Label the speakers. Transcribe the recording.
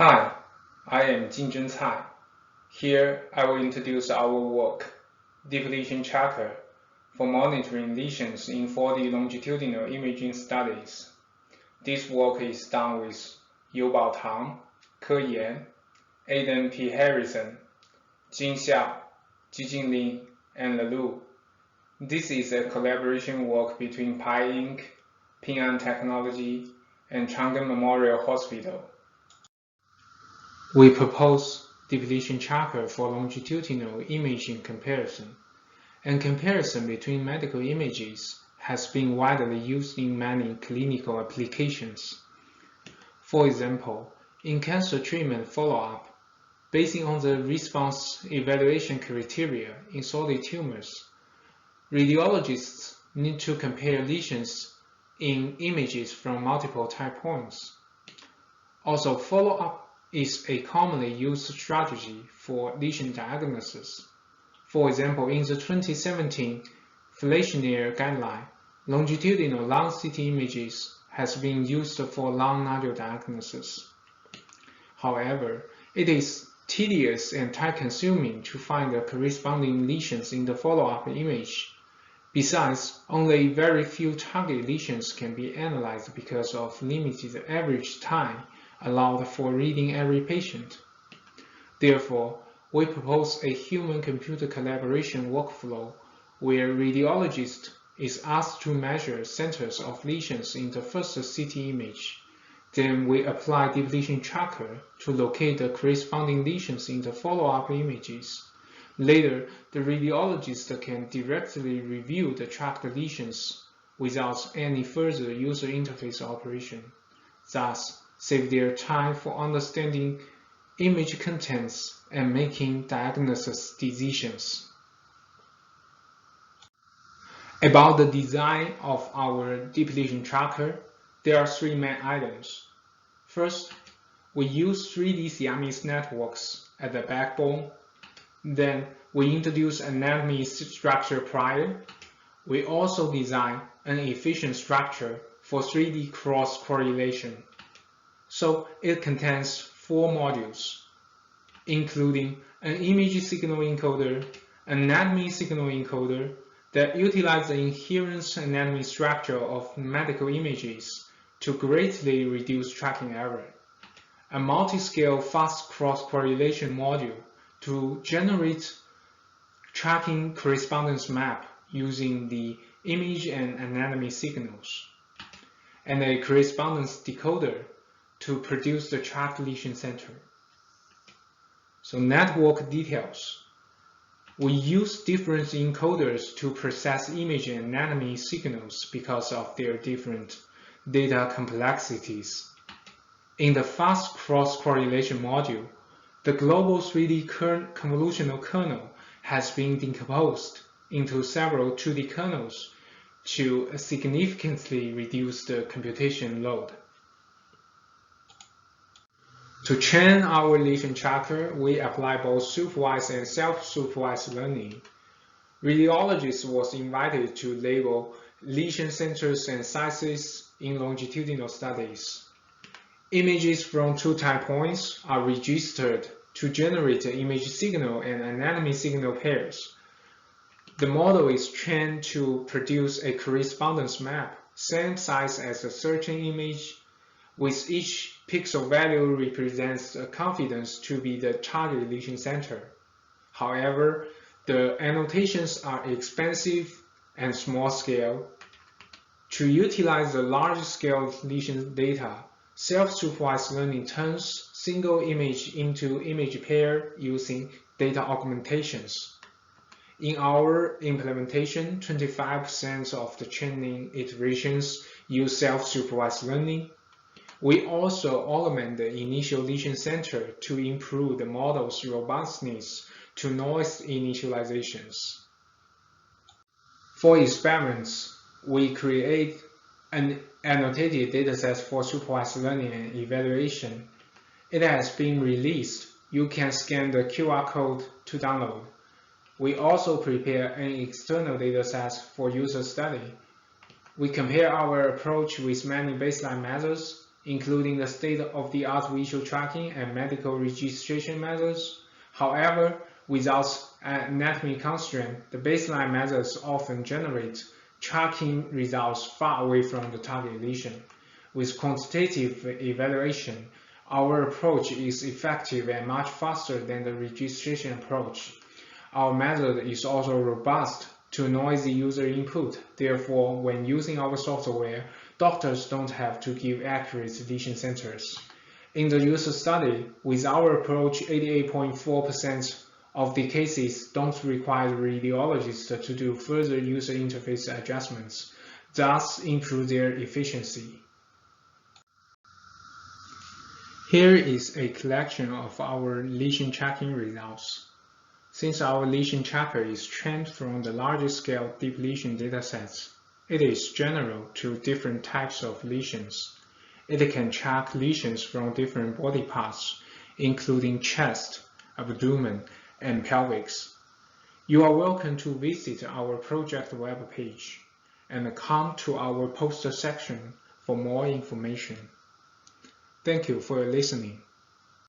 Speaker 1: Hi, I am Jinzheng. Here I will introduce our work, Deep Lesion Tracker, for monitoring lesions in 4D longitudinal imaging studies. This work is done with Youbao Tang, Yan, Aidan P. Harrison, Jing Xiao, Gigin, and Lu. This is a collaboration work between Pi Inc., Ping An Technology, and Chang'an Memorial Hospital. We propose Deep Lesion Tracker for longitudinal imaging comparison, and comparison between medical images has been widely used in many clinical applications. For example, in cancer treatment follow-up, based on the response evaluation criteria in solid tumors, radiologists need to compare lesions in images from multiple time points. Also, follow-up is a commonly used strategy for lesion diagnosis. For example, in the 2017 Flationnaire guideline, longitudinal lung CT images has been used for lung nodule diagnosis. However, it is tedious and time-consuming to find the corresponding lesions in the follow-up image. Besides, only very few target lesions can be analyzed because of limited average time allowed for reading every patient. Therefore, we propose a human-computer collaboration workflow where radiologist is asked to measure centers of lesions in the first CT image. Then we apply Deep Lesion Tracker to locate the corresponding lesions in the follow-up images. Later, the radiologist can directly review the tracked lesions without any further user interface operation, thus save their time for understanding image contents and making diagnosis decisions. About the design of our Deep Lesion Tracker, there are three main items. First, we use 3D Siamese networks at the backbone. Then, we introduce anatomy structure prior. We also design an efficient structure for 3D cross-correlation. So it contains 4 modules, including an image signal encoder, an anatomy signal encoder that utilize the inherent anatomy structure of medical images to greatly reduce tracking error, a multi-scale fast cross-correlation module to generate tracking correspondence map using the image and anatomy signals, and a correspondence decoder to produce the tracked lesion center. So network details. We use different encoders to process image and anatomy signals because of their different data complexities. In the fast cross-correlation module, the global 3D convolutional kernel has been decomposed into several 2D kernels to significantly reduce the computation load. To train our lesion tracker, we apply both supervised and self-supervised learning. Radiologists was invited to label lesion centers and sizes in longitudinal studies. Images from 2 time points are registered to generate an image signal and anatomy signal pairs. The model is trained to produce a correspondence map, same size as a certain image, with each pixel value represents a confidence to be the target lesion center. However, the annotations are expensive and small scale. To utilize the large-scale lesion data, self-supervised learning turns single image into image pair using data augmentations. In our implementation, 25% of the training iterations use self-supervised learning. We also augment the initial lesion center to improve the model's robustness to noise initializations. For experiments, we create an annotated dataset for supervised learning and evaluation. It has been released. You can scan the QR code to download. We also prepare an external dataset for user study. We compare our approach with many baseline methods including the state-of-the-art visual tracking and medical registration methods. However, without anatomy constraint, the baseline methods often generate tracking results far away from the target lesion. With quantitative evaluation, our approach is effective and much faster than the registration approach. Our method is also robust to noisy user input. Therefore, when using our software, doctors don't have to give accurate lesion centers. In the user study, with our approach, 88.4% of the cases don't require the radiologist to do further user interface adjustments, thus improve their efficiency. Here is a collection of our lesion tracking results. Since our lesion tracker is trained from the largest scale deep lesion datasets, it is general to different types of lesions. It can track lesions from different body parts, including chest, abdomen, and pelvis. You are welcome to visit our project web page and come to our poster section for more information. Thank you for listening.